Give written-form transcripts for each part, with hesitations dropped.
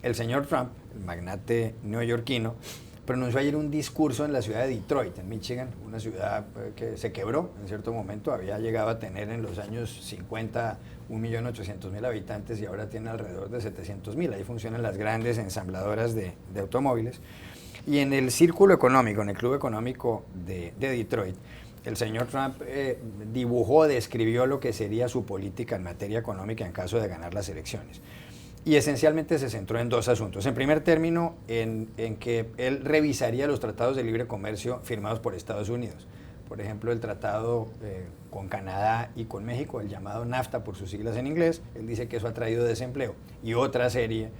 El señor Trump, el magnate neoyorquino, pronunció ayer un discurso en la ciudad de Detroit, en Michigan, una ciudad que se quebró en cierto momento, había llegado a tener en los años 50 1.800.000 habitantes y ahora tiene alrededor de 700.000. Ahí funcionan las grandes ensambladoras de automóviles. Y en el círculo económico, en el club económico de Detroit, el señor Trump dibujó, describió lo que sería su política en materia económica en caso de ganar las elecciones. Y esencialmente se centró en dos asuntos. En primer término, en que él revisaría los tratados de libre comercio firmados por Estados Unidos. Por ejemplo, el tratado con Canadá y con México, el llamado NAFTA por sus siglas en inglés. Él dice que eso ha traído desempleo. Y otra serie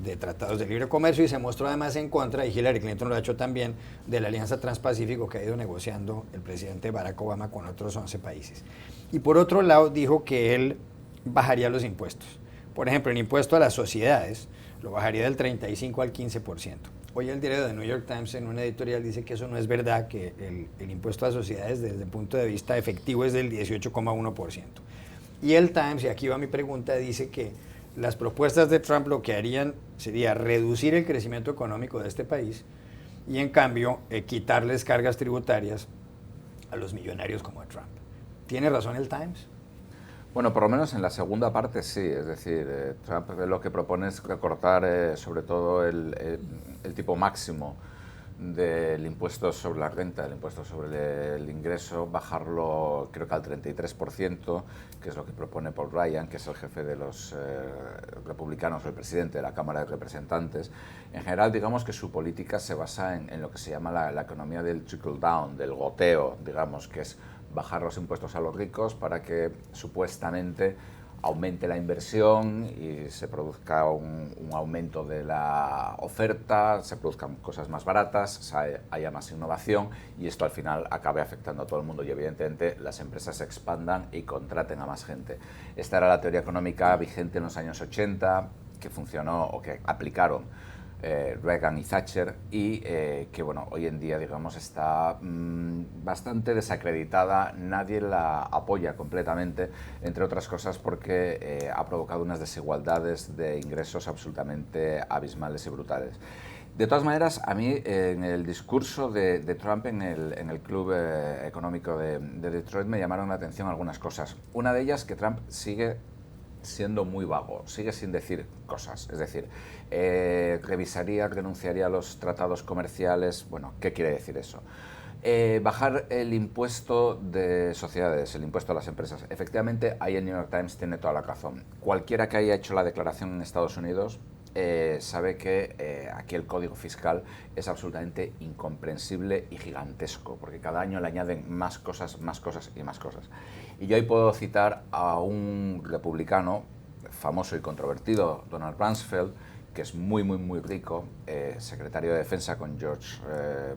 de tratados de libre comercio, y se mostró además en contra, y Hillary Clinton lo ha hecho también, de la Alianza Transpacífico que ha ido negociando el presidente Barack Obama con otros 11 países. Y por otro lado, dijo que él bajaría los impuestos. Por ejemplo, el impuesto a las sociedades lo bajaría del 35 al 15%. Hoy el diario The New York Times en una editorial dice que eso no es verdad, que el impuesto a sociedades desde el punto de vista efectivo es del 18,1%. Y el Times, y aquí va mi pregunta, dice que las propuestas de Trump lo que harían sería reducir el crecimiento económico de este país y en cambio quitarles cargas tributarias a los millonarios como a Trump. ¿Tiene razón el Times? Bueno, por lo menos en la segunda parte sí, es decir, Trump lo que propone es recortar sobre todo el tipo máximo del impuesto sobre la renta, del impuesto sobre el ingreso, bajarlo creo que al 33%, que es lo que propone Paul Ryan, que es el jefe de los republicanos o el presidente de la Cámara de Representantes. En general, digamos que su política se basa en lo que se llama la economía del trickle down, del goteo, digamos, que es bajar los impuestos a los ricos para que supuestamente aumente la inversión y se produzca un aumento de la oferta, se produzcan cosas más baratas, haya más innovación y esto al final acabe afectando a todo el mundo y evidentemente las empresas se expandan y contraten a más gente. Esta era la teoría económica vigente en los años 80 que funcionó o que aplicaron Reagan y Thatcher y que bueno, hoy en día digamos está bastante desacreditada, nadie la apoya completamente, entre otras cosas porque ha provocado unas desigualdades de ingresos absolutamente abismales y brutales. De todas maneras, a mí en el discurso de Trump en el club económico de Detroit me llamaron la atención algunas cosas. Una de ellas que Trump sigue siendo muy vago, sigue sin decir cosas, es decir, revisaría, renunciaría a los tratados comerciales. Bueno, ¿qué quiere decir eso? Bajar el impuesto de sociedades, el impuesto a las empresas. Efectivamente, ahí el New York Times tiene toda la razón. Cualquiera que haya hecho la declaración en Estados Unidos sabe que aquí el código fiscal es absolutamente incomprensible y gigantesco, porque cada año le añaden más cosas y más cosas. Y yo ahí puedo citar a un republicano famoso y controvertido, Donald Rumsfeld, que es muy rico, secretario de Defensa con George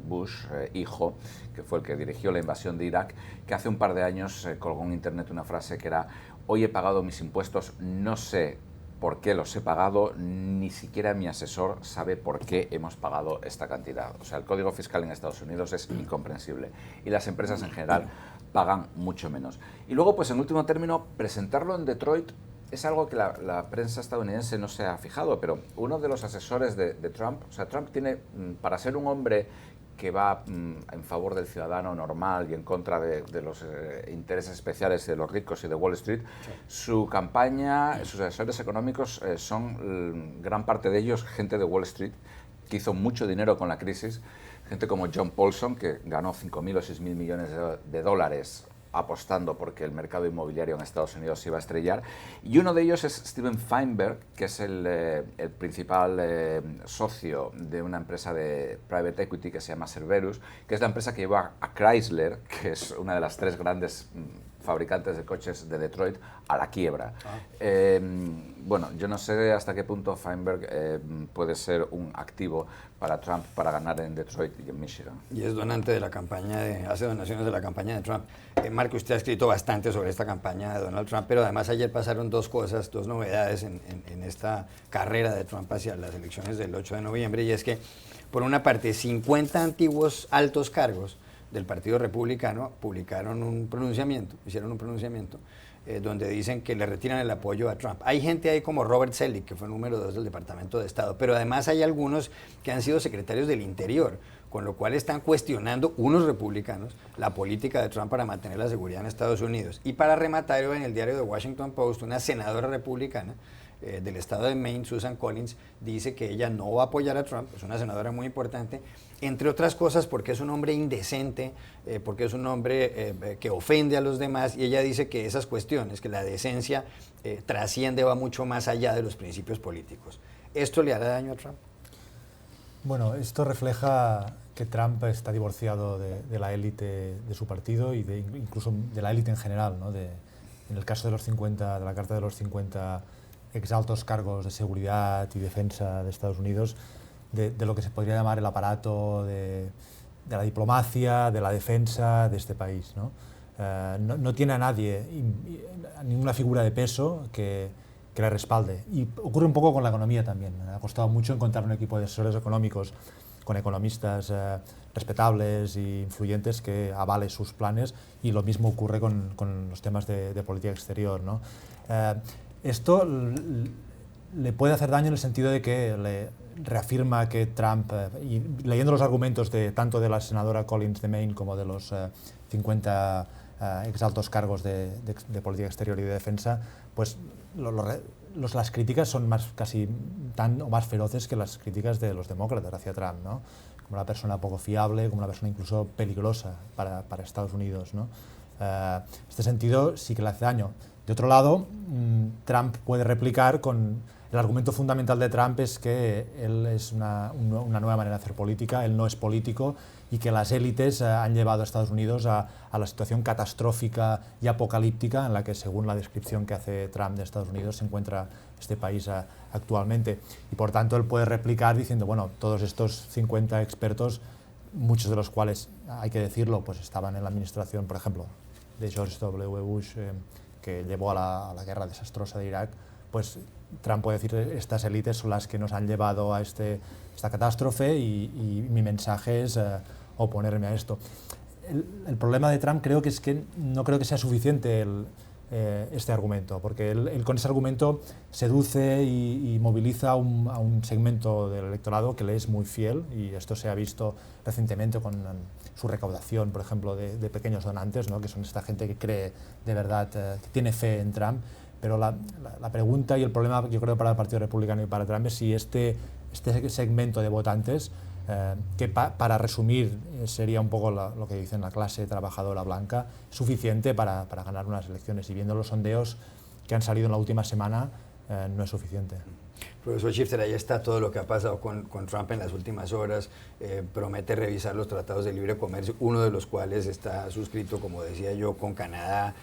Bush, hijo, que fue el que dirigió la invasión de Irak, que hace un par de años colgó en internet una frase que era: hoy he pagado mis impuestos, no sé por qué los he pagado, ni siquiera mi asesor sabe por qué hemos pagado esta cantidad. O sea, el código fiscal en Estados Unidos es incomprensible y las empresas en general pagan mucho menos. Y luego, pues en último término, presentarlo en Detroit es algo que la prensa estadounidense no se ha fijado, pero uno de los asesores de Trump, o sea, Trump tiene, para ser un hombre que va en favor del ciudadano normal y en contra de los intereses especiales de los ricos y de Wall Street, sí. Su campaña, sus asesores económicos son gran parte de ellos gente de Wall Street que hizo mucho dinero con la crisis, gente como John Paulson, que ganó 5.000 o 6.000 millones de dólares apostando porque el mercado inmobiliario en Estados Unidos se iba a estrellar, y uno de ellos es Steven Feinberg, que es el principal socio de una empresa de private equity que se llama Cerberus, que es la empresa que lleva a Chrysler, que es una de las 3 grandes fabricantes de coches de Detroit, a la quiebra. Bueno, yo no sé hasta qué punto Feinberg puede ser un activo para Trump para ganar en Detroit y en Michigan. Y es donante de la campaña, hace donaciones de la campaña de Trump. Marco, usted ha escrito bastante sobre esta campaña de Donald Trump, pero además ayer pasaron dos novedades en esta carrera de Trump hacia las elecciones del 8 de noviembre, y es que, por una parte, 50 antiguos altos cargos del Partido Republicano hicieron un pronunciamiento donde dicen que le retiran el apoyo a Trump. Hay gente ahí como Robert Selig, que fue número 2 del Departamento de Estado, pero además hay algunos que han sido secretarios del Interior, con lo cual están cuestionando unos republicanos la política de Trump para mantener la seguridad en Estados Unidos. Y para rematar, en el diario The Washington Post, una senadora republicana del estado de Maine, Susan Collins, dice que ella no va a apoyar a Trump, es una senadora muy importante, entre otras cosas porque es un hombre indecente, porque es un hombre que ofende a los demás, y ella dice que esas cuestiones, que la decencia trasciende, va mucho más allá de los principios políticos. ¿Esto le hará daño a Trump? Bueno, esto refleja que Trump está divorciado de la élite de su partido y incluso de la élite en general, ¿no? En el caso de la Carta de los 50 exaltos cargos de seguridad y defensa de Estados Unidos, de lo que se podría llamar el aparato de la diplomacia, de la defensa de este país, ¿no? No tiene a nadie, a ninguna figura de peso que le respalde. Y ocurre un poco con la economía también. Ha costado mucho encontrar un equipo de asesores económicos con economistas respetables e influyentes que avale sus planes, y lo mismo ocurre con los temas de política exterior, ¿no? Esto le puede hacer daño en el sentido de que le reafirma que Trump, y leyendo los argumentos tanto de la senadora Collins de Maine como de los 50 exaltos cargos de política exterior y de defensa, pues las críticas son casi tan o más feroces que las críticas de los demócratas hacia Trump, ¿no? Como una persona poco fiable, como una persona incluso peligrosa para Estados Unidos, ¿no? En este sentido sí que le hace daño. De otro lado, Trump puede replicar con... El argumento fundamental de Trump es que él es una nueva manera de hacer política, él no es político, y que las élites han llevado a Estados Unidos a la situación catastrófica y apocalíptica en la que, según la descripción que hace Trump de Estados Unidos, se encuentra este país actualmente. Y por tanto él puede replicar diciendo, bueno, todos estos 50 expertos, muchos de los cuales, hay que decirlo, pues estaban en la administración, por ejemplo, de George W. Bush, que llevó a la guerra desastrosa de Irak, pues Trump puede decir, estas élites son las que nos han llevado a esta catástrofe, y mi mensaje es oponerme a esto. El problema de Trump es que no creo que sea suficiente este argumento, porque él con ese argumento seduce y moviliza a un segmento del electorado que le es muy fiel, y esto se ha visto recientemente con su recaudación, por ejemplo, de pequeños donantes, ¿no? Que son esta gente que cree de verdad, que tiene fe en Trump. Pero la pregunta y el problema, yo creo, para el Partido Republicano y para Trump es si este segmento de votantes, que para resumir sería un poco lo que dicen la clase trabajadora blanca, suficiente para ganar unas elecciones. Y viendo los sondeos que han salido en la última semana, no es suficiente. Profesor Schifter, ahí está todo lo que ha pasado con Trump en las últimas horas. Promete revisar los tratados de libre comercio, uno de los cuales está suscrito, como decía yo, con Canadá,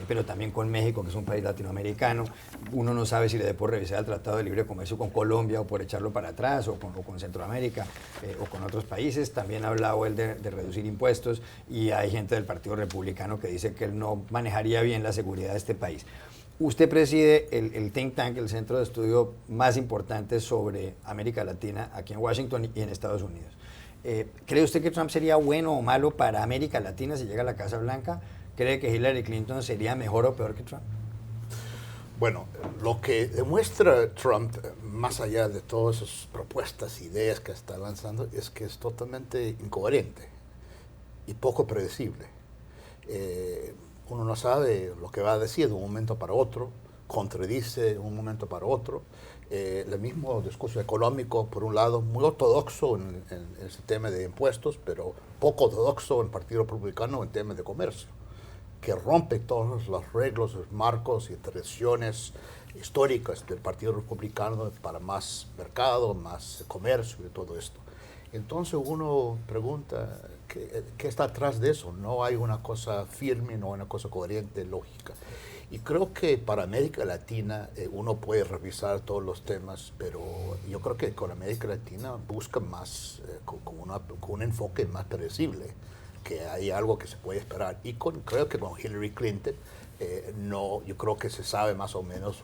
pero también con México, que es un país latinoamericano. Uno no sabe si le dé por revisar el tratado de libre comercio con Colombia, o por echarlo para atrás, o con Centroamérica, o con otros países. También ha hablado él de reducir impuestos, y hay gente del Partido Republicano que dice que él no manejaría bien la seguridad de este país. Usted preside el think tank, el centro de estudio más importante sobre América Latina aquí en Washington y en Estados Unidos. ¿Cree usted que Trump sería bueno o malo para América Latina si llega a la Casa Blanca? ¿Cree que Hillary Clinton sería mejor o peor que Trump? Bueno, lo que demuestra Trump, más allá de todas sus propuestas, ideas que está lanzando, es que es totalmente incoherente y poco predecible. Uno no sabe lo que va a decir de un momento para otro, contradice de un momento para otro. El mismo discurso económico, por un lado, muy ortodoxo en ese tema de impuestos, pero poco ortodoxo en el Partido Republicano en temas de comercio, que rompe todos los reglas, los marcos y tradiciones históricas del Partido Republicano para más mercado, más comercio y todo esto. Entonces uno pregunta, ¿qué está atrás de eso? No hay una cosa firme, no hay una cosa coherente, lógica. Y creo que para América Latina uno puede revisar todos los temas, pero yo creo que con América Latina busca más, con un enfoque más predecible, que hay algo que se puede esperar. Y creo que con Hillary Clinton no, yo creo que se sabe más o menos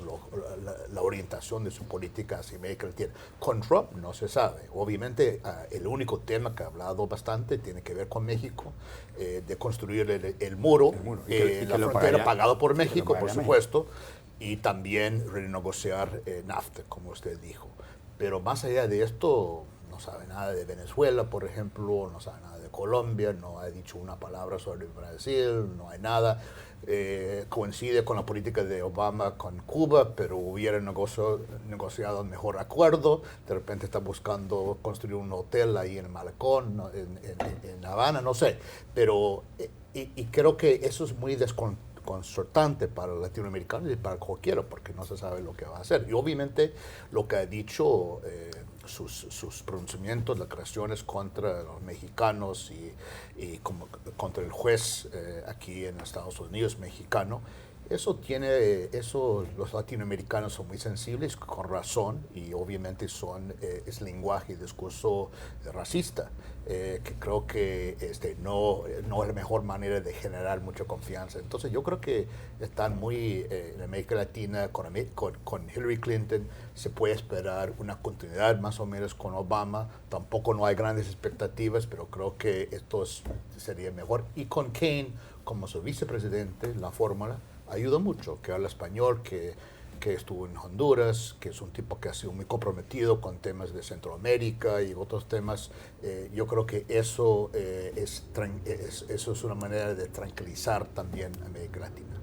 la orientación de su política hacia América Latina. Con Trump no se sabe. Obviamente, el único tema que ha hablado bastante tiene que ver con México, de construir el muro, la frontera pagado por México, por supuesto, y también renegociar NAFTA, como usted dijo. Pero más allá de esto, no sabe nada de Venezuela, por ejemplo, no sabe nada de Colombia, no ha dicho una palabra sobre Brasil, no hay nada. Coincide con la política de Obama con Cuba, pero hubiera negociado un mejor acuerdo. De repente está buscando construir un hotel ahí en el Malecón, ¿no? en La Habana, no sé. Pero y creo que eso es muy desconcertante para los latinoamericanos y para cualquiera, porque no se sabe lo que va a hacer. Y obviamente lo que ha dicho, sus pronunciamientos, declaraciones contra los mexicanos y contra el juez aquí en Estados Unidos mexicano, eso los latinoamericanos son muy sensibles, con razón, y obviamente es lenguaje y discurso racista, que creo que no es la mejor manera de generar mucha confianza. Entonces yo creo que están muy, en América Latina, con Hillary Clinton, se puede esperar una continuidad más o menos con Obama. Tampoco no hay grandes expectativas, pero creo que esto sería mejor. Y con Kane como su vicepresidente, la fórmula ayuda mucho, que habla español, que estuvo en Honduras, que es un tipo que ha sido muy comprometido con temas de Centroamérica y otros temas. Yo creo que eso es una manera de tranquilizar también a América Latina.